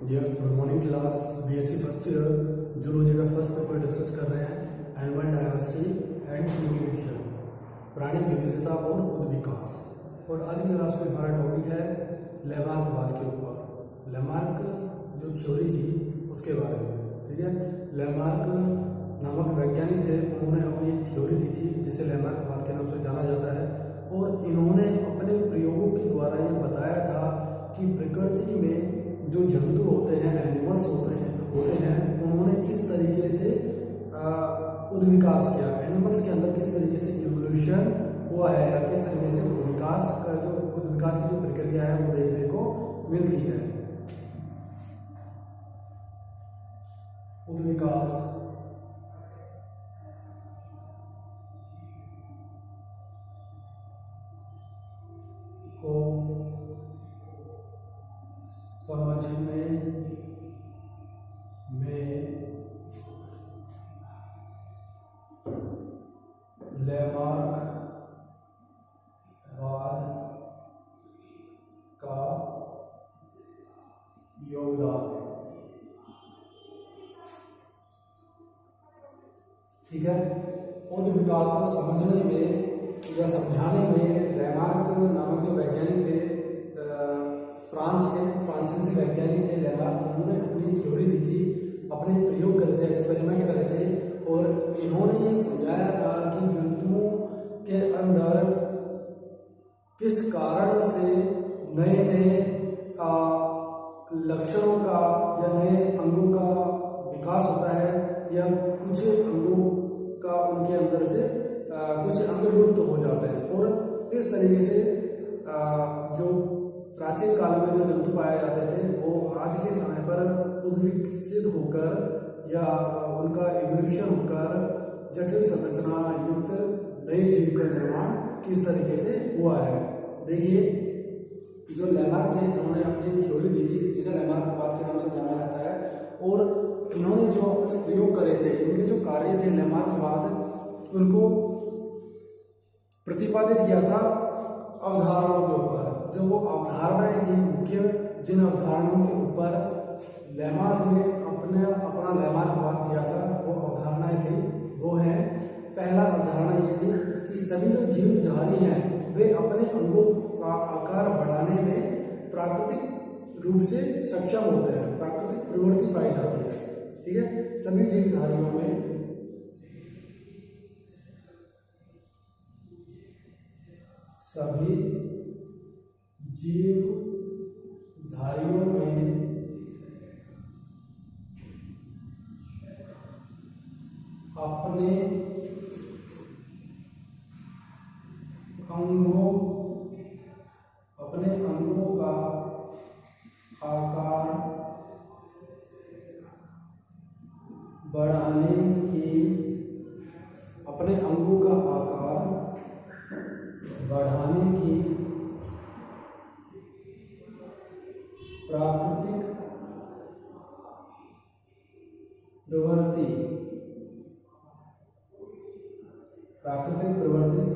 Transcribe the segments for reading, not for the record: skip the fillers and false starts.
Yes, good morning class. BSc first year zoology का first paper discuss कर रहे हैं, एनिमल डायवर्सिटी एंड इवोल्यूशन, प्राणी विविधता और उद्विकास। और आज की क्लास में हमारा टॉपिक है लैमार्कवाद के ऊपर। लैमार्क जो थ्योरी थी उसके बारे में, ठीक है। लैमार्क नामक वैज्ञानिक थे, उन्होंने अपनी एक थ्योरी दी थी जिसे लैमार्कवाद के नाम से जाना जाता है। और इन्होंने अपने प्रयोगों के द्वारा ये बताया था कि प्रकृति में जो जंतु होते हैं, एनिमल्स होते हैं, उन्होंने किस तरीके से उद्विकास किया, एनिमल्स के अंदर किस तरीके से इवोल्यूशन हुआ है या किस तरीके से उद्विकास की जो प्रक्रिया है वो देखने को मिलती है। उद्विकास को समझने में लैमार्कवाद का योगदान, ठीक है। उद्विकास को समझने में या समझाने में लैमार्क नामक जो वैज्ञानिक थे, फ्रांसीसी वैज्ञानिक थे लैमार्क, उन्होंने अपनी थ्योरी दी थी, अपने प्रयोग करे थे, एक्सपेरिमेंट करे थे। और इन्होंने ये समझाया था कि जंतुओं के अंदर किस कारण से नए नए लक्षणों का या नए अंगों का विकास होता है, या कुछ अंगों का उनके अंदर से कुछ अंग लुप्त हो जाते हैं। और इस तरीके से जो प्राचीन काल में जो जंतु पाए जाते थे वो आज के समय पर उद्विकसित होकर या उनका इवोल्यूशन होकर जटिल संरचना युक्त नए जीव का निर्माण किस तरीके से हुआ है। देखिए, जो लैमार्क थे उन्होंने अपनी थ्योरी दी थी जिसे लैमार्कवाद के नाम से जाना जाता है। और इन्होंने जो अपने प्रयोग करे थे, इनके जो कार्य थे लैमार्कवाद, उनको प्रतिपादित किया था अवधारणाओं के ऊपर। जो वो अवधारणाएं थी मुख्य, जिन अवधारणाओं के ऊपर लैमार्क ने अपना लैमार्कवाद दिया था, वो अवधारणाएं थी, वो है, पहला अवधारणा ये थी कि सभी जो जीवधारी हैं वे अपने अंगों का आकार बढ़ाने में प्राकृतिक रूप से सक्षम होते हैं, प्राकृतिक प्रवृत्ति पाई जाती है, ठीक है। सभी जीवधारियों में अपने अंगों का आकार बढ़ाने की प्राकृतिक प्रवृत्ति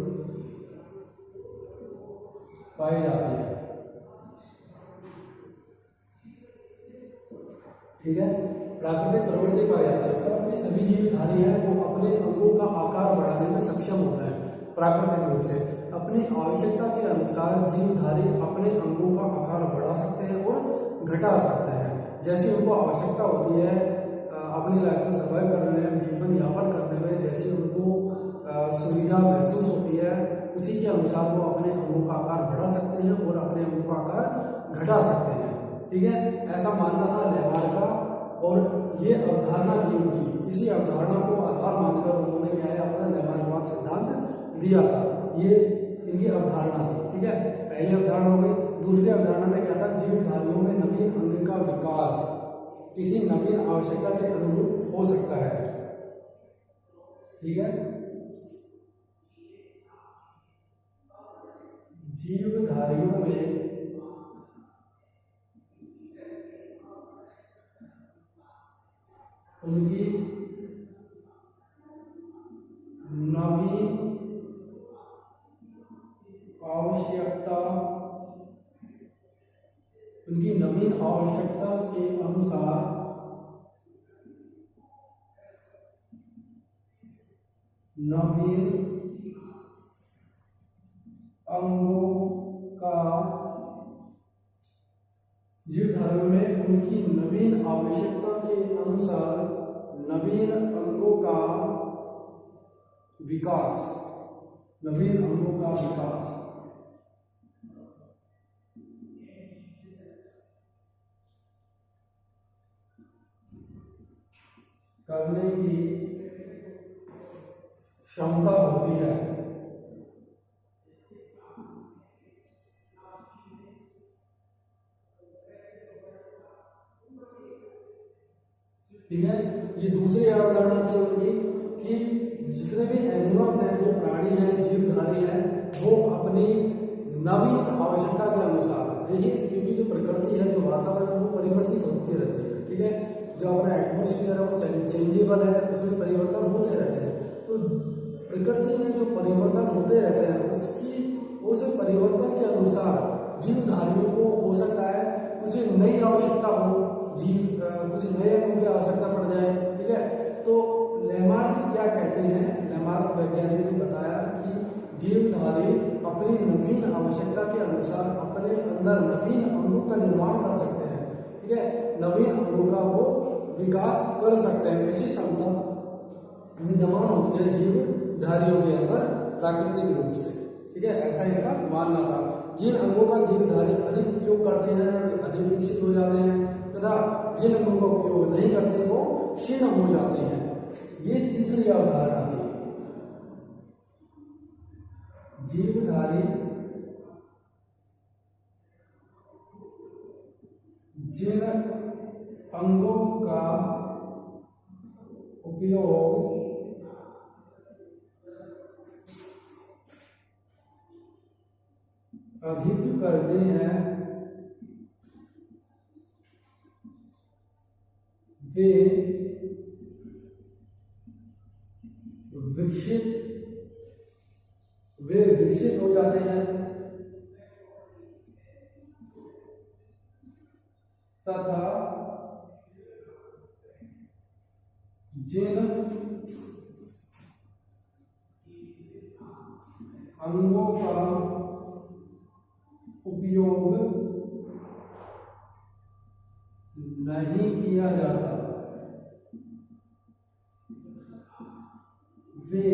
पाई जाती है, ठीक है। प्राकृतिक प्रवृत्ति पाई जाती है मतलब कि सभी जीवधारी हैं वो अपने अंगों का आकार बढ़ाने में सक्षम होता है प्राकृतिक रूप से। अपनी आवश्यकता के अनुसार जीवधारी अपने अंगों का आकार बढ़ा सकते हैं और घटा सकते हैं, जैसी उनको आवश्यकता होती है अपनी लाइफ में सर्वाइव करने में, जीवन यापन करने में, जैसी उनको सुविधा महसूस होती है, उसी के अनुसार वो अपने अंगों का आकार बढ़ा सकते हैं और अपने अंगों का आकार घटा सकते हैं, ठीक है। ऐसा मानना था लैमार्क का, और ये अवधारणा थी उनकी। इसी अवधारणा को आधार मानकर उन्होंने क्या है, अपना लैमार्कवाद सिद्धांत दिया था। ये इनकी अवधारणा थी, ठीक है। पहली अवधारणा हो गई। दूसरी अवधारणा में क्या था, जीवधारियों में नवीन अंग का विकास किसी नवीन आवश्यकता के अनुरूप हो सकता है, ठीक है। जीवधारियों में उनकी नवीन आवश्यकता नवीन आवश्यकता के अनुसार नवीन अंगों का जीवधारियों में उनकी नवीन आवश्यकता के अनुसार नवीन अंगों का विकास, नवीन अंगों का विकास करने की क्षमता होती है। ठीक है, ये दूसरी अवधारणा थी उनकी कि जितने भी एनिमल्स हैं, जो प्राणी हैं, जीवधारी हैं, वो अपनी नवीन आवश्यकता के अनुसार, देखिए क्योंकि जो प्रकृति है, जो वातावरण है, वो परिवर्तित होती रहती है। ठीक है, जो हमारा एटमोस्फियर है वो चेंजेबल है, उसमें परिवर्तन होते रहते हैं। तो प्रकृति में जो परिवर्तन होते रहते हैं उस परिवर्तन के अनुसार जीवधारियों को हो सकता है कुछ नई आवश्यकता हो, कुछ नए अंगों की आवश्यकता पड़ जाए। ठीक है, तो लेमार्क क्या कहते हैं, लेमार्क वैज्ञानिक ने बताया कि जीवधारी अपनी नवीन आवश्यकता के अनुसार अपने अंदर नवीन अंगों का निर्माण कर सकते हैं। ठीक है, नवीन अंगों का वो विकास कर सकते हैं, ऐसी क्षमता विद्यमान होती है जीवधारियों के अंदर प्राकृतिक रूप से। ठीक है, ऐसा इनका मानना था। जिन अंगों का जीवधारी अधिक उपयोग करते हैं वे अधिक विकसित हो जाते हैं, तथा जिन अंगों का उपयोग नहीं करते वो क्षीण हो जाते हैं। ये तीसरी अवधारणा थी। जीवधारी जिन अंगों का उपयोग अधिक करते हैं वे विकसित हो जाते हैं, तथा जिन अंगों का उपयोग नहीं किया जाता वे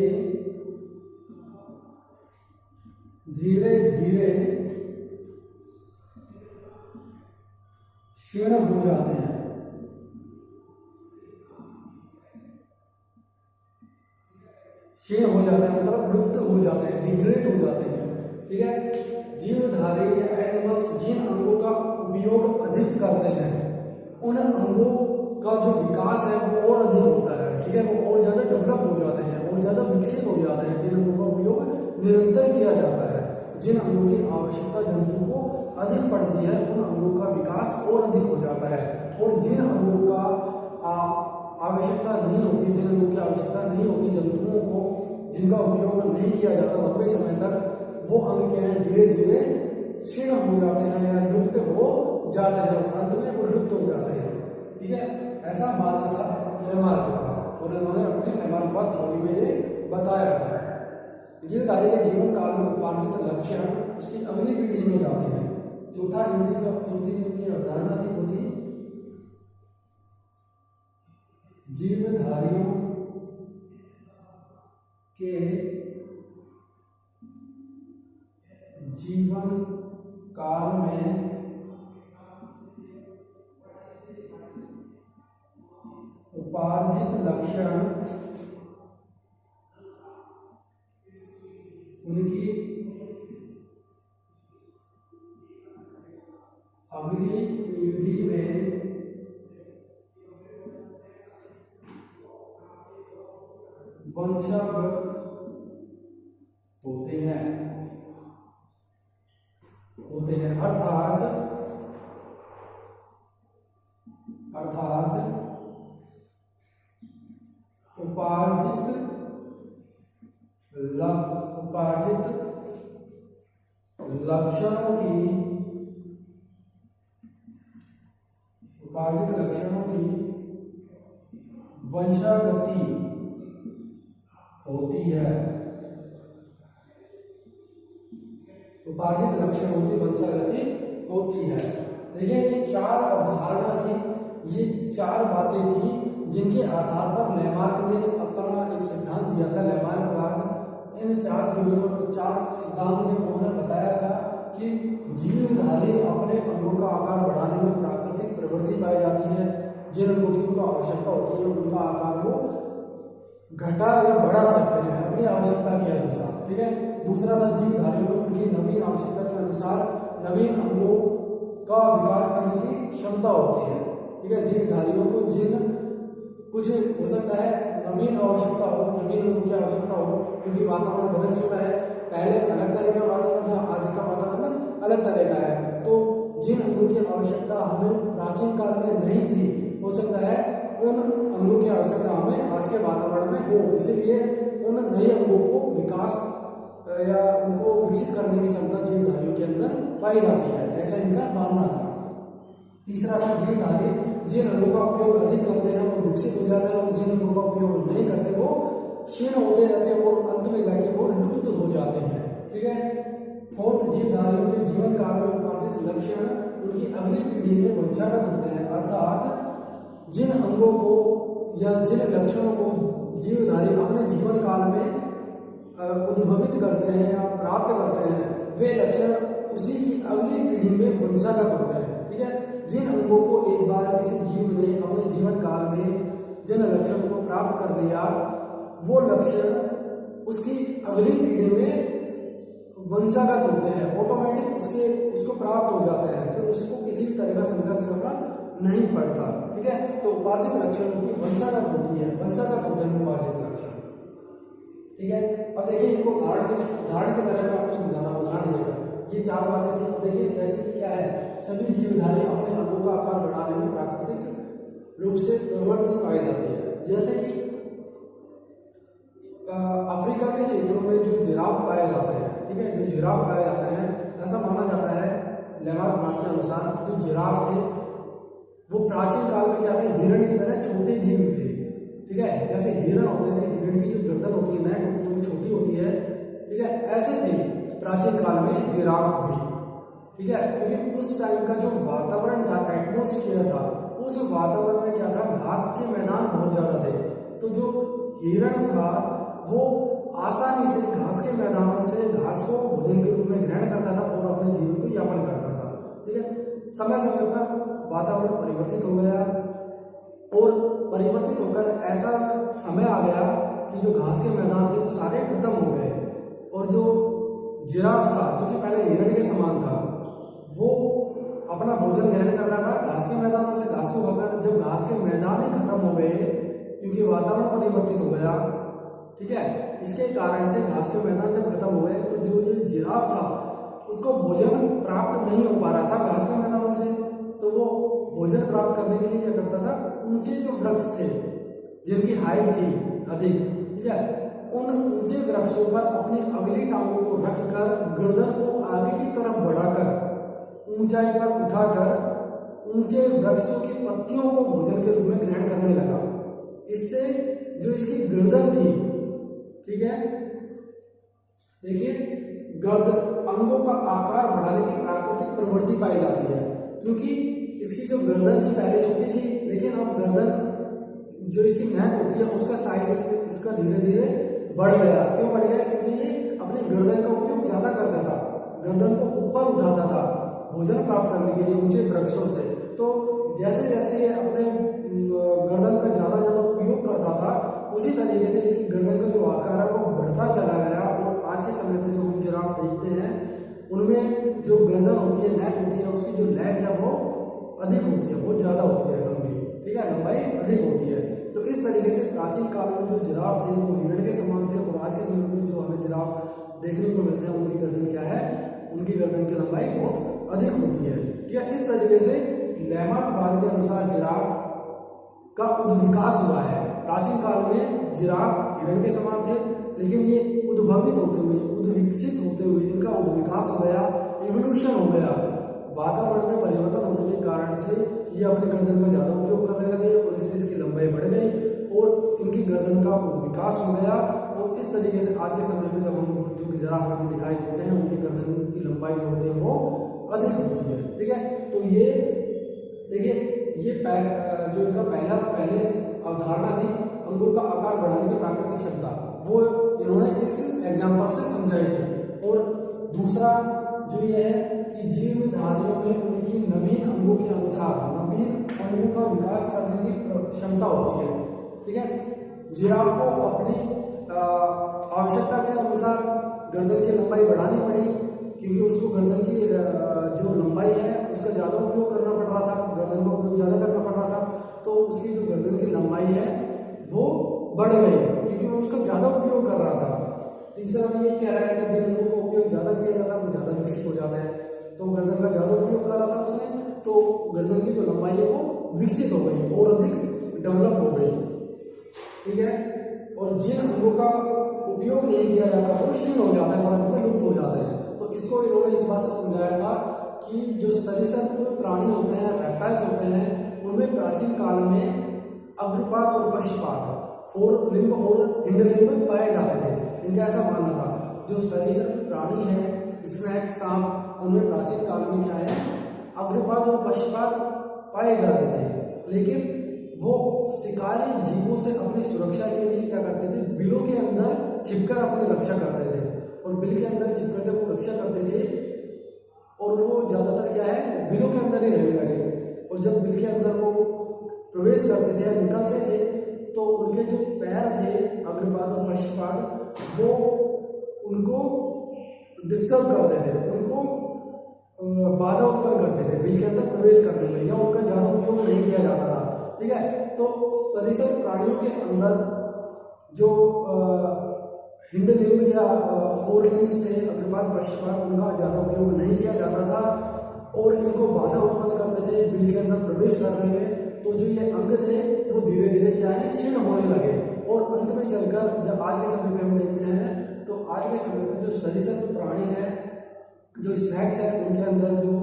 धीरे धीरे क्षीण हो जाते हैं। क्षीण हो जाते हैं मतलब लुप्त हो जाते हैं, डिग्रेड हो जाते हैं। ठीक है, जीवधारी या एनिमल्स जिन अंगों का उपयोग अधिक करते हैं उन अंगों का जो विकास है वो और अधिक होता है। ठीक है, वो और ज्यादा डेवलप हो जाते हैं और ज्यादा विकसित हो जाते हैं। जिन अंगों का उपयोग निरंतर किया जाता है, जिन अंगों की आवश्यकता जंतु को अधिक पड़ती है उन अंगों का विकास और अधिक हो जाता है। और जिन अंगों का आवश्यकता नहीं होती, जिन अंगों की आवश्यकता नहीं होती जंतुओं को, जिनका उपयोग नहीं किया जाता लंबे समय तक, वो अंग क्या है धीरे धीरे क्षीण हो जाते हैं या लुप्त हो जाते हैं, अंत में वो लुप्त हो जाते हैं। ठीक है, ऐसा मानना था लेमार्क का और उन्होंने अपने लेमार्कवाद थ्योरी में ये बताया था। जीवधारी के जीवन काल में उपार्जित लक्षण उसकी अगली पीढ़ी में जाते हैं। चौथी जिनकी अवधारणा थी वो थी जीवधारियों के जीवन काल में उपार्जित लक्षण उनकी अगली पीढ़ी में वंशागत होते हैं अर्थात उपार्जित लक्षणों की उपार्जित लक्षणों की वंशागति होती है। उपार्जित लक्षणों की वंशागति होती है। देखिए ये चार अवधारणा थी, ये चार बातें थी जिनके आधार पर लैमार्क ने अपना एक सिद्धांत दिया था, लैमार्कवाद। इन चार सिद्धांत में उन्होंने बताया था कि जीवधारी अपने अंगों का आकार बढ़ाने में प्राकृतिक प्रवृत्ति पाई जाती है। जिन अंगों की उनको आवश्यकता होती है उनका आकार को घटा या बढ़ा सकते हैं अपनी आवश्यकता के अनुसार, ठीक है। दूसरा था जीवधारियों में उनकी नवीन आवश्यकता के अनुसार नवीन अंगों का विकास करने की क्षमता होती है, ठीक है। जीवधारियों को जिन कुछ हो सकता है नवीन आवश्यकता हो, नवीन अंगों की आवश्यकता हो, क्योंकि वातावरण बदल चुका है। पहले अलग तरह का वातावरण था, आज का वातावरण अलग तरह का है। तो जिन अंगों की आवश्यकता हमें प्राचीन काल में नहीं थी, हो सकता है उन अंगों की आवश्यकता हमें आज के वातावरण में हो, इसलिए उन नए अंगों को विकास या उनको विकसित करने की क्षमता जीवधारियों के अंदर पाई जाती है, ऐसा इनका मानना था। तीसरा था जीवधारी जिन अंगों का उपयोग अधिक करते हैं वो विकसित हो जाते हैं और जिन अंगों का उपयोग नहीं करते वो क्षीण होते रहते हैं और अंत में जाके वो लुप्त हो जाते हैं, ठीक है। फोर्थ, जीवधारियों के जीवन काल में उपार्जित लक्षण उनकी अगली पीढ़ी में वंशागत होते हैं, अर्थात जिन अंगों को या जिन लक्षणों को जीवधारी अपने जीवन काल में उद्भवित करते हैं या प्राप्त करते हैं, वे लक्षण उसी की अगली पीढ़ी में वंशागत होते हैं, ठीक है। जिन अंगों को एक बार किसी जीव ने अपने जीवन काल में जिन लक्षणों को प्राप्त कर लिया, वो लक्षण उसकी अगली पीढ़ी में वंशागत होते हैं, ऑटोमेटिक उसको प्राप्त हो जाते हैं, फिर उसको किसी भी तरह का संघर्ष करना नहीं पड़ता, ठीक है। तो उपार्जित लक्षणों की वंशागत होती है, वंशागत होते हैं उपार्जित लक्षण, ठीक है। अब देखिए इनको उदाहरण की तरह मैं आपको समझाना, उदाहरण देकर ये चार बातें थी। अब देखिए जैसे कि क्या है, सभी जीवधारी अपने अंगों का आकार बढ़ाने में प्राकृतिक रूप से प्रवृत्ति पाई जाती है। जैसे कि अफ्रीका के क्षेत्रों में जो जिराफ पाए जाते हैं, ठीक है, जो जिराफ पाए जाते हैं, ऐसा माना जाता है लैमार्कवाद के अनुसार जो जिराफ थे वो प्राचीन काल में क्या थे, हिरण की तरह छोटे जीव थे, ठीक है। जैसे हिरण होते हैं, हिरण की जो गर्दन होती है, नेक होती है, वो छोटी होती है, ठीक है। ऐसे थे प्राचीन काल में जिराफ भी, ठीक है। क्योंकि उस टाइम का जो वातावरण था, एटमोस्फियर था, उस वातावरण में क्या था, घास के मैदान बहुत ज्यादा थे। तो जो हिरण था वो आसानी से घास के मैदानों से घास को भोजन के रूप में ग्रहण करता था और अपने जीवन को यापन करता था, ठीक है। समय समय पर वातावरण परिवर्तित हो गया और परिवर्तित होकर ऐसा समय आ गया कि जो घास के मैदान थे वो सारे खत्म हो गए और जो जिराफ था जो कि पहले हिरण के समान था वो अपना भोजन ग्रहण करता था घास के मैदानों से, घास को खाकर। जब घास के मैदान ही खत्म हो गए क्योंकि वातावरण परिवर्तित हो गया, ठीक है, इसके कारण से घास के मैदान जब खत्म हो गए तो जो ये जिराफ था उसको भोजन प्राप्त नहीं हो पा रहा था घास के मैदानों से। तो वो भोजन प्राप्त करने के लिए क्या करता था, ऊंचे जो वृक्ष थे जिनकी हाइट थी अधिक, ठीक है, उन ऊंचे वृक्षों पर अपनी अगली टांगों को रखकर गर्दन को आगे की तरफ बढ़ाकर ऊंचाई पर उठाकर ऊंचे वृक्षों की पत्तियों को भोजन के रूप में ग्रहण करने लगा। इससे जो इसकी गर्दन थी, ठीक है, देखिए गर्दन अंगों का आकार बढ़ाने की प्राकृतिक प्रवृत्ति पाई जाती है, क्योंकि इसकी जो गर्दन थी पहले छोटी थी, लेकिन अब गर्दन जो इसकी नेक होती है उसका साइज इसका धीरे धीरे बढ़ गया। क्यों बढ़ गया? क्योंकि ये अपने गर्दन का उपयोग ज्यादा करता था, गर्दन को ऊपर उठाता था भोजन प्राप्त करने के लिए ऊंचे वृक्षों से। तो जैसे जैसे ये अपने गर्दन का ज्यादा उपयोग करता था उसी तरीके से इसकी गर्दन का जो आकार है वो बढ़ता चला गया। और आज के समय में जो हम जिराफ देखते हैं उनमें जो गर्दन होती है, नेक होती है, उसकी जो लेग है वो अधिक होती है, बहुत ज्यादा होती है लंबी, ठीक है, लंबाई अधिक होती है। तो इस तरीके से प्राचीन काल में जो जिराफ थे वो हिरण के समान थे और आज के समय में जो हमें जिराफ देखने को मिलते हैं उनकी गर्दन क्या है, उनकी गर्दन की लंबाई बहुत अधिक होती है, ठीक है। इस तरीके से लैमार्कवाद के अनुसार जिराफ का उद्विकास हुआ है। प्राचीन काल में जिराफ हिरण के समान थे, लेकिन ये उद्भवित होते हुए, उद्विकसित होते हुए इनका उद्विकास हो गया, इवोल्यूशन हो गया। वातावरण में परिवर्तन होने के कारण से ये अपने गर्दन का ज़्यादा उपयोग करने लगे और इससे इसकी लंबाई बढ़ गई और इनकी गर्दन का विकास हो गया। और इस तरीके से आज के समय में जब हम जो कि जिराफ हमें दिखाई देते हैं उनकी गर्दन की लंबाई जो होती है वो अधिक होती है। ठीक है, तो ये देखिए ये जो इनका पहले अवधारणा थी अंगूर का आकार बढ़ाने की प्राकृतिक क्षमता, वो इन्होंने इस एग्जाम्पल से समझाई थी। और दूसरा जो ये है कि जीवधारियों में उनकी नवीन अंगों के अनुसार नवीन अंगों का विकास करने की क्षमता होती है। ठीक है, जिराफ को अपनी आवश्यकता के अनुसार गर्दन की लंबाई बढ़ानी पड़ी क्योंकि उसको गर्दन की जो लंबाई है उसका ज़्यादा उपयोग करना पड़ रहा था, गर्दन का उपयोग ज़्यादा करना पड़ रहा था, तो उसकी जो गर्दन की लंबाई है वो बढ़ गई क्योंकि वो उसका ज़्यादा उपयोग कर रहा था। तीसरा भी ये कह रहा है कि जिन अंगों का उपयोग ज़्यादा किया जाता है वो ज़्यादा विकसित हो जाता है, तो गर्दन का ज़्यादा उपयोग कर रहा था उसने, तो गर्दन की जो लंबाई है वो विकसित हो गई और अधिक डेवलप हो गई। ठीक है, और जिन अंगों का उपयोग नहीं किया जाता वो क्षीण हो जाता है और अंत में लुप्त हो जाते हैं। तो इसको इन्होंने इस बात से समझाया था कि जो सरीसृप प्राणी होते हैं, रेप्टाइल्स होते हैं, उनमें प्राचीन काल में अग्रपाद और पश्चपाद फोर लिम्ब और हिंड लिम्ब पाए जाते थे। इनका ऐसा मानना था जो सरीसृप प्राणी है, स्नेक, सांप, उनमें प्राचीन काल में क्या है अग्रपाद और पश्चपाद पाए जाते थे, लेकिन वो शिकारी जीवों से अपनी सुरक्षा के लिए क्या करते थे, बिलों के अंदर छिपकर अपनी रक्षा करते थे और बिल के अंदर छिपकर जब वो रक्षा करते थे और वो ज्यादातर क्या है बिलों के अंदर ही रहने लगे। और जब बिल के अंदर वो प्रवेश करते थे या निकलते थे तो उनके जो पैर थे अग्रपाद और पश्चपाद वो उनको डिस्टर्ब करते थे, उनको बाधा उत्पन्न करते थे बिल के अंदर प्रवेश करने में, या उनका ज्यादा उपयोग नहीं किया जाता था। ठीक है, तो सरीसृप प्राणियों के अंदर जो हिंड लिम्ब या फोर लिम्ब्स थे अग्रपाद पश्चपाद, उनका ज्यादा उपयोग नहीं किया जाता था और इनको बाधा उत्पन्न करते थे बिल के अंदर प्रवेश करने में। तो जो ये अंग थे वो धीरे धीरे क्या है क्षीण होने लगे और अंत में चलकर जब आज के समय में हम देखते हैं तो आज के समय में जो सरीसृप प्राणी है, जो स्नैक्स है, उनके अंदर जो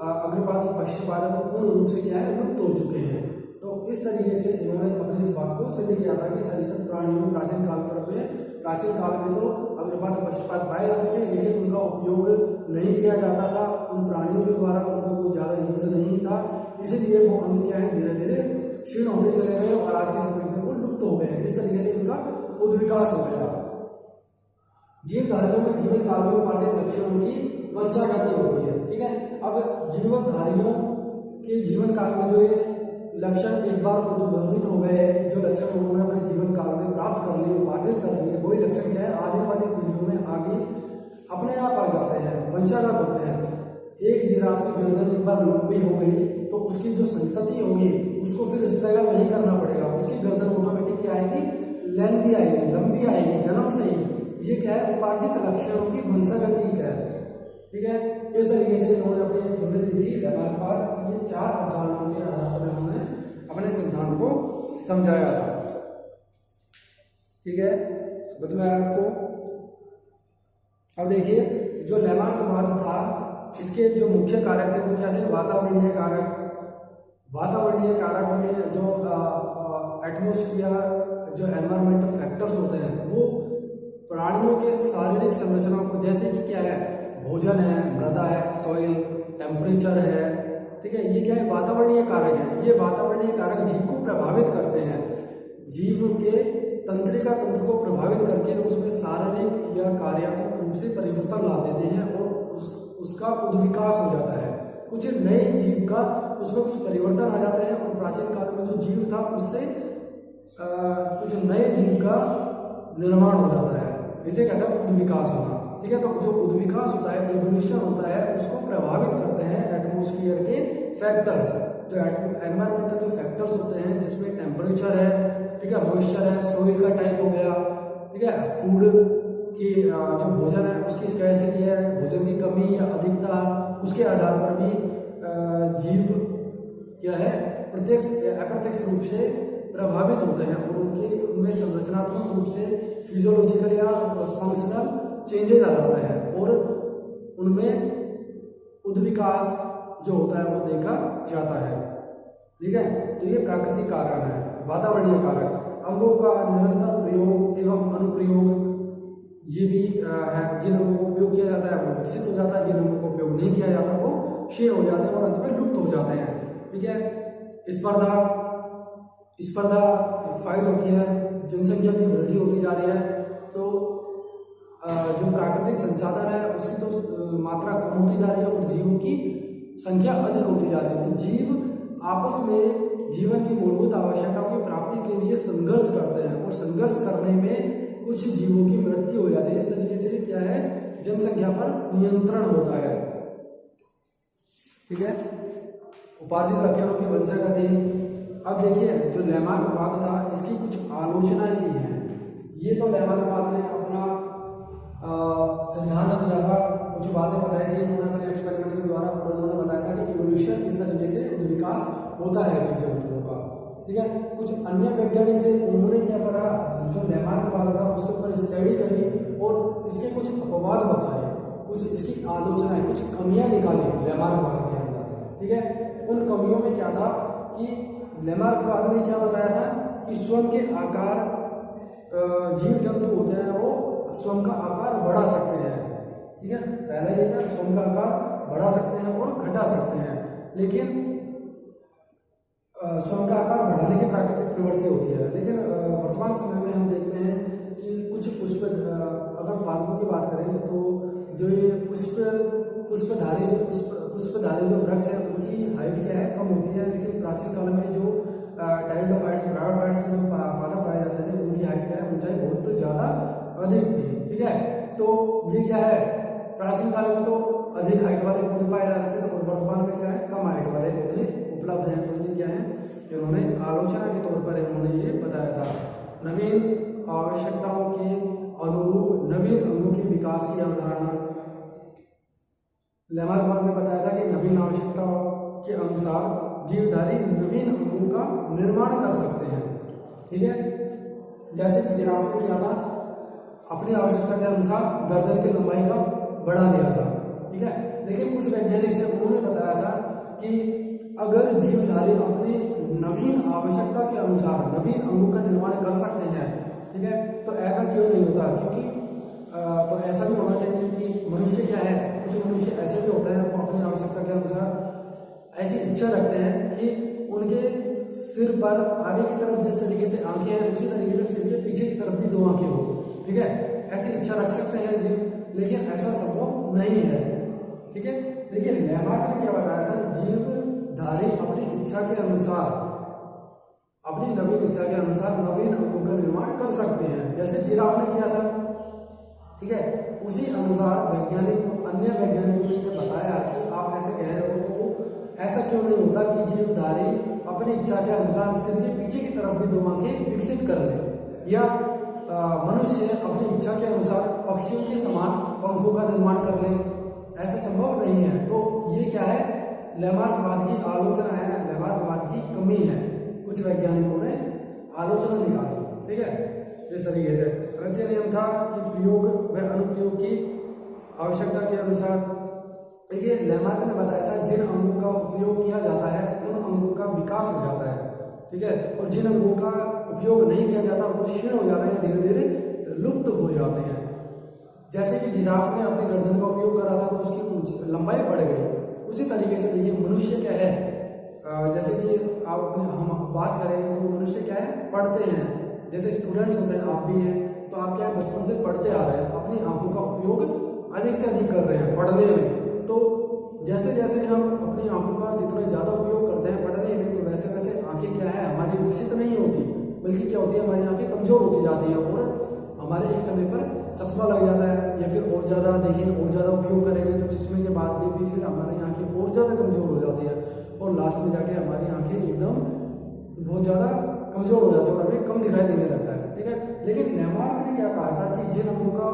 अग्रपाद और पश्चपाद है वो पूर्ण रूप से क्या है लुप्त हो चुके हैं। तो इस तरीके से इन्होंने अपनी इस बात को सिद्ध किया था कि सरीसृप प्राणियों में प्राचीन काल में तो अग्रपाद और पश्चपाद पाए जाते थे लेकिन उनका उपयोग नहीं किया जाता था, उन प्राणियों के द्वारा उनका कोई ज्यादा यूज नहीं था, इसीलिए वो अंग क्या है धीरे धीरे क्षीण होते चले गए और आज के समय में वो लुप्त हो गए। इस तरीके से इनका उद्विकास हो गया। जीवधारियों में जीवन काल में उपार्जित लक्षणों की वंशागति होती है। ठीक है, अब जीवधारियों के जीवन काल में जो ये लक्षण एक बार उद्भवित हो गए, जो लक्षण उन्होंने अपने जीवन काल में प्राप्त कर लिए, उपार्जित कर लिए, वही लक्षण क्या है आने वाली पीढ़ियों में आगे अपने आप आ जाते हैं, वंशागत होते हैं। एक जिराफ की गर्दन एक बार लंबी हो गई तो उसकी जो संतति होगी उसको फिर स्ट्रगल नहीं करना पड़ेगा, उसकी गर्दन ऑटोमेटिक क्या आएगी लेंथी आएगी, लंबी आएगी जन्म से ही। ये क्या है उपार्जित लक्षणों की वंशागति है। ठीक है, इस तरीके से इन्होंने अपनी थ्योरी दी थी लेमार्क पर। ये चार अवधारणाओं के आधार पर हमने अपने सिद्धांत को समझाया था। ठीक है, समझ में आया आपको? अब देखिए जो लेमार्कवाद था इसके जो मुख्य कारक थे वो क्या थे, वातावरणीय कारक। वातावरणीय कारक में जो एटमोस्फियर जो एनवायरमेंटल फैक्टर्स होते हैं वो प्राणियों के शारीरिक संरचना को, जैसे कि क्या है भोजन है, मृदा है, सॉइल, टेम्परेचर है, ठीक है, ये क्या है वातावरणीय कारक है। ये वातावरणीय कारक जीव को प्रभावित करते हैं, जीव के तंत्रिका तंत्र को प्रभावित करके उसमें शारीरिक या कार्यात्मक रूप से परिवर्तन ला देते हैं और उसका उद्विकास हो जाता है। कुछ नए जीव का उसमें कुछ परिवर्तन आ जाता है और प्राचीन काल में जो जीव था उससे कुछ नए जीव का निर्माण हो जाता है, इसे कहते हैं उद्विकास होना। ठीक है, तो जो उद्विकास होता है, एवोल्यूशन होता है, उसको प्रभावित करते हैं एटमॉस्फेयर के फैक्टर्स, जो एनवायरमेंटल जो फैक्टर्स होते हैं जिसमें टेम्परेचर है, ठीक है, मॉइस्चर है, सॉइल का टाइप हो गया, ठीक है, फूड की जो भोजन है उसकी स्कैर्सिटी है, भोजन की कमी या अधिकता, उसके आधार पर भी जीव क्या है प्रत्यक्ष अप्रत्यक्ष रूप से प्रभावित होते हैं और उनमें संरचनात्मक रूप से फिजियोलॉजिकल या फंक्शनल चेंजेस आ जाते हैं और उनमें उद्विकास जो होता है वो देखा जाता है। ठीक है। तो ये प्राकृतिक कारण है। वातावरणीय कारक, अंगों का निरंतर प्रयोग एवं अनुप्रयोग, ये भी है। जिन अंगों को उपयोग किया जाता है वो विकसित हो जाता है, जिन अंगों को उपयोग नहीं किया जाता वो क्षीण हो जाते हैं और अंत में लुप्त हो जाते हैं। ठीक है। स्पर्धा, स्पर्धा फाइल होती है, जनसंख्या की वृद्धि होती जा रही है, तो जो प्राकृतिक संसाधन है उसकी तो मात्रा कम होती जा रही है और जीवों की संख्या अधिक होती जा रही है। तो जीव आपस में जीवन की मूलभूत आवश्यकताओं की प्राप्ति के लिए संघर्ष करते हैं और संघर्ष करने में कुछ जीवों की मृत्यु हो जाती है। इस तरीके से क्या है, जनसंख्या पर नियंत्रण होता है। ठीक है। उपार्जित लक्षणों की वंशा गति। अब देखिए जो लैमार्कवाद था इसकी कुछ आलोचनाएं भी हैं। ये तो लैमार्कवाद ने अपना सिद्धांत दिया था, कुछ बातें बताई थी उन्होंने अपने एक्सपेरिमेंट के द्वारा, और उन्होंने बताया था कि इवोल्यूशन इस तरीके से विकास होता है जीव जंतुओं का। ठीक है। कुछ अन्य वैज्ञानिक थे, उन्होंने क्या करा, जो लैमार्कवाद था उसके ऊपर स्टडी करी और इसके कुछ अपवाद बताए, कुछ इसकी आलोचनाएं, कुछ कमियां निकाली लैमार्कवाद के अंदर। ठीक है। उन कमियों में क्या था कि लैमार्कवाद ने क्या बताया था कि स्वयं के आकार, जीव जंतु होते हैं वो स्वयं का आकार बढ़ा सकते हैं। ठीक है। पहले ये था स्वयं का आकार बढ़ा सकते हैं और घटा सकते हैं, लेकिन स्वयं का आकार बढ़ाने की प्राकृतिक प्रवृत्ति होती है। लेकिन वर्तमान समय में हम देखते हैं कि कुछ पुष्प, अगर पादपों की बात करें तो जो ये पुष्पधारी जो वृक्ष है उनकी हाइट क्या है, कम होती है। लेकिन प्राचीन काल में जो टाइलोफाइट्स, ब्रायोफाइट्स जो पादप पाए जाते थे उनकी हाइट क्या है, ऊंचाई बहुत ज़्यादा अधिक थी। ठीक है। तो ये क्या है, प्राचीन काल में तो अधिक हाइट वाले पौधे पाए जाते थे और वर्तमान में क्या है, कम हाइट वाले पौधे उपलब्ध हैं। तो ये क्या है, इन्होंने आलोचना के तौर पर इन्होंने ये बताया था। नवीन आवश्यकताओं के अनुरूप नवीन अंगों के विकास की अवधारणा, लैमार्कवाद ने बताया था कि नवीन आवश्यकताओं के अनुसार जीवधारी नवीन अंगों का निर्माण कर सकते हैं। ठीक है। जैसे कि जिराफ ने किया था, अपनी आवश्यकता के अनुसार गर्दन की लंबाई का बढ़ा दिया था। ठीक है। लेकिन कुछ वैज्ञानिक थे, उन्होंने बताया था कि अगर जीवधारी अपनी नवीन आवश्यकता के अनुसार नवीन अंगों का निर्माण कर सकते हैं, ठीक है, तो ऐसा क्यों नहीं होता, क्योंकि तो ऐसा भी होना चाहिए कि मनुष्य क्या है, कुछ मनुष्य ऐसे भी होते हैं वो अपनी आवश्यकता के अनुसार ऐसी इच्छा रखते हैं कि उनके सिर पर आगे की तरफ जिस तरीके से आंखें हैं उसी तरीके से सिर के पीछे की तरफ भी 2 आंखें हो। ठीक है। ऐसी इच्छा रख सकते हैं जी, लेकिन ऐसा संभव नहीं है। ठीक है। देखिए लैमार्क ने क्या बताया था, जीवधारी अपनी इच्छा के अनुसार, अपनी नवीन इच्छा के अनुसार नवीन अंगों का निर्माण कर सकते हैं, जैसे जिराफ ने किया था। ठीक है। उसी अनुसार वैज्ञानिक, अन्य वैज्ञानिकों ने बताया कि आप ऐसे कह रहे हो तो ऐसा क्यों नहीं होता कि जीवधारी अपनी इच्छा के अनुसार सिर के पीछे की तरफ भी 2 आंखें विकसित कर ले, या मनुष्य अपनी इच्छा के अनुसार पक्षियों के समान पंखों का निर्माण कर ले। ऐसा संभव नहीं है। तो ये क्या है, लैमार्कवाद की आलोचना है, लैमार्कवाद की कमी है। कुछ वैज्ञानिकों ने आलोचना निकाली। ठीक है। इस तरीके से तृतीय नियम था कि प्रयोग व अनुप्रयोग की आवश्यकता के अनुसार। देखिए लैमार्क ने बताया था जिन अंगों का उपयोग किया जाता है उन अंगों का विकास हो जाता है। ठीक है। और जिन अंगों का उपयोग नहीं किया जाता वो क्षीण हो जाते हैं, धीरे धीरे लुप्त हो जाते हैं। जैसे कि जिराफ ने अपने गर्दन का उपयोग करा था तो उसकी लंबाई बढ़ गई। उसी तरीके से देखिए मनुष्य क्या है, जैसे कि हम बात करें तो मनुष्य क्या है, पढ़ते हैं। जैसे स्टूडेंट्स होते हैं, आप भी हैं, तो आप क्या बचपन से पढ़ते आ रहे हैं, अपनी आंखों का उपयोग अधिक से अधिक कर रहे हैं पढ़ने में। तो जैसे जैसे हम अपनी आंखों का जितना ज़्यादा उपयोग करते हैं पढ़ने में, तो वैसे वैसे आंखें क्या है हमारी विकसित नहीं होती, बल्कि क्या होती है, हमारी आंखें कमजोर होती जाती हैं और हमारे एक समय पर चश्मा लग जाता है, या फिर और ज़्यादा देखें और ज़्यादा उपयोग करेंगे तो चश्मे के बाद भी फिर हमारी आंखें और ज़्यादा कमजोर हो जाती है और लास्ट में जाके हमारी आंखें एकदम बहुत ज़्यादा कमजोर हो जाती है और हमें कम दिखाई देने लगता है। ठीक है। लेकिन लैमार्क ने क्या कहा था कि जिन अंगों का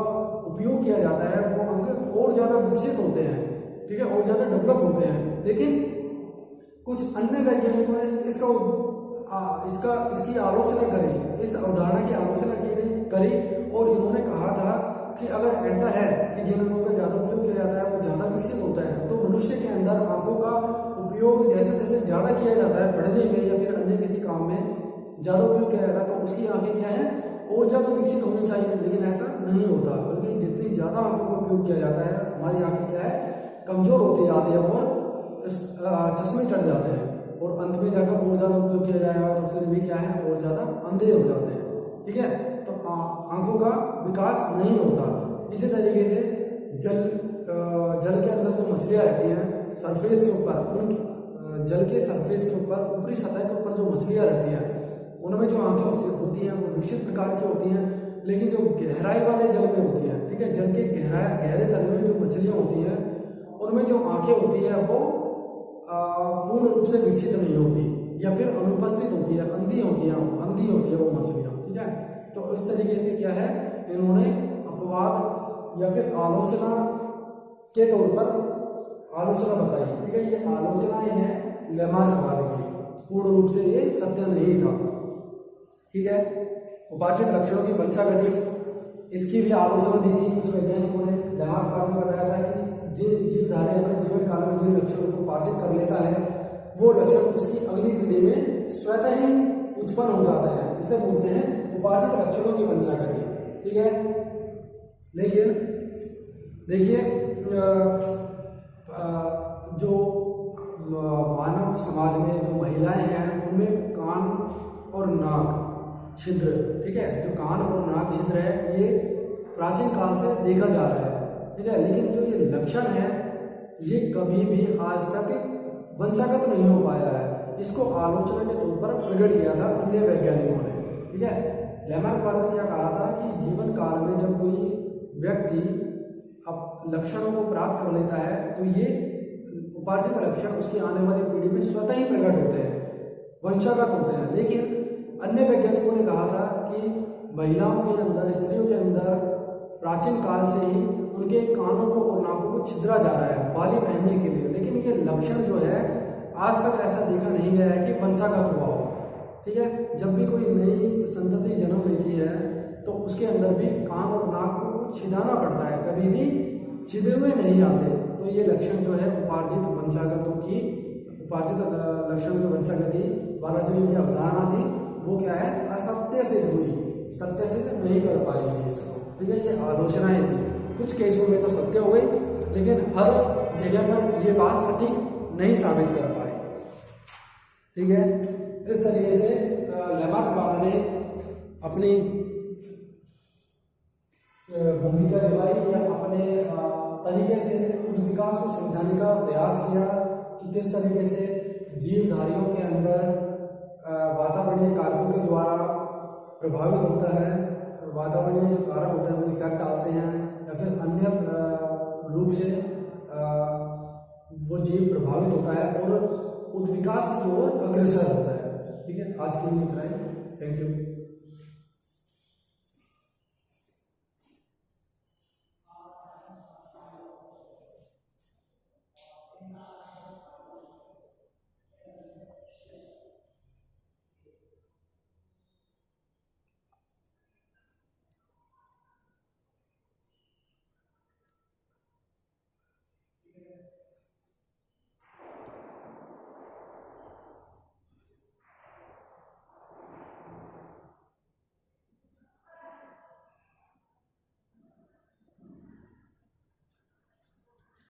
उपयोग किया जाता है वो अंग और ज़्यादा विकसित होते हैं। ठीक है। और ज़्यादा डेवलप होते हैं। लेकिन कुछ अन्य वैज्ञानिकों ने इसकी आलोचना करी, इस अवधारणा की आलोचना करी और इन्होंने कहा था कि अगर ऐसा है कि जिन अंगों का ज़्यादा उपयोग किया जाता है वो ज़्यादा विकसित होता है, तो मनुष्य के अंदर आंखों का उपयोग जैसे जैसे ज़्यादा किया जाता है पढ़ने में या फिर अन्य किसी काम में ज़्यादा उपयोग किया जाता है तो उसकी आंखें क्या है और ज़्यादा विकसित होनी चाहिए, लेकिन ऐसा नहीं होता, बल्कि जितनी ज़्यादा आंखों का उपयोग किया जाता है हमारी आंखें क्या है कमज़ोर होती जाती है और चश्मे चढ़ जाते हैं, और अंत में जाकर और ज़्यादा उपयोग किया जाएगा तो फिर भी क्या है और ज़्यादा अंधे हो जाते हैं। ठीक है, तो आंखों का विकास नहीं होता। इसी तरीके से जल के अंदर जो मछलियाँ रहती हैं सरफेस के ऊपर, उन जल के सरफेस के ऊपर ऊपरी सतह के ऊपर जो मछलियाँ रहती हैं उनमें जो आंखें होती हैं वो विकसित प्रकार की होती हैं, लेकिन जो गहराई वाले जल में होती है, ठीक है, जल के गहरे तल में जो मछलियाँ होती हैं उनमें जो आंखें होती है वो पूर्ण रूप से विकसित नहीं होती या फिर अनुपस्थित होती है, अंधी होती है वो मछलियाँ। ठीक है, तो इस तरीके से क्या है इन्होंने अपवाद या फिर आलोचना के तौर पर आलोचना बताई। ठीक है, ये आलोचनाएं हैं लेमार्कवाद की, पूर्ण रूप से ये सत्य नहीं था। ठीक है, उपार्जित लक्षणों की वंशागति, इसकी भी आलोचना दी थी कुछ वैज्ञानिकों ने। लेमार्कवाद में बताया था कि जिन जीवधारी अपने जीवन काल में जिन लक्षणों को उपार्जित कर लेता है वो लक्षण उसकी अगली पीढ़ी में स्वतः ही उत्पन्न हो जाते हैं, इसे बोलते हैं उपार्जित लक्षणों की वंशागति। ठीक है, लेकिन देखिए जो मानव समाज में जो महिलाएं हैं उनमें कान और नाक छिद्र, ठीक है, जो कान और नाक छिद्र है ये प्राचीन काल से देखा जा रहा है। ठीक है, लेकिन जो ये लक्षण है ये कभी भी आज तक वंशागत नहीं हो पाया है, इसको आलोचना के तौर पर प्रकट किया था अन्य वैज्ञानिकों ने। ठीक है, लेमार्कवाद ने क्या कहा था कि जीवन काल में जब कोई व्यक्ति अब लक्षणों को प्राप्त कर लेता है तो ये उपार्जित लक्षण उसकी आने वाली पीढ़ी में स्वतः ही प्रकट होते हैं, वंशागत होते हैं। लेकिन अन्य वैज्ञानिकों ने कहा था कि महिलाओं के अंदर, स्त्रियों के अंदर प्राचीन काल से ही उनके कानों को और नाकों को छिद्रा जा रहा है बाली पहनने के लिए, लेकिन ये लक्षण जो है आज तक ऐसा देखा नहीं गया है कि वंशागत हुआ हो। ठीक है, जब भी कोई नई संतति जन्म लेती है तो उसके अंदर भी कान और नाक को छिदाना पड़ता है, कभी भी छिदे हुए नहीं आते। तो ये लक्षण जो है उपार्जित लक्षण की वंशागति वाला जो इनकी अवधारणा थी वो क्या है असत्य से हुई, सत्य से नहीं कर पाई इसको। ठीक है, ये आलोचनाएं थी, कुछ केसों में तो सत्य हो गई लेकिन हर जगह पर ये बात सटीक नहीं साबित कर पाए। ठीक है, इस तरीके से लेमार्कवाद ने अपनी भूमिका निभाई या अपने तरीके से उस विकास को समझाने का प्रयास किया कि किस तरीके से जीवधारियों के अंदर वातावरणीय कारकों के द्वारा प्रभावित होता है, वातावरणीय जो कारक होते हैं वो इफेक्ट डालते हैं या फिर अन्य रूप से वो जीव प्रभावित होता है और उस विकास की ओर अग्रसर होता है। ठीक है, आज के लिए इतना ही, थैंक यू।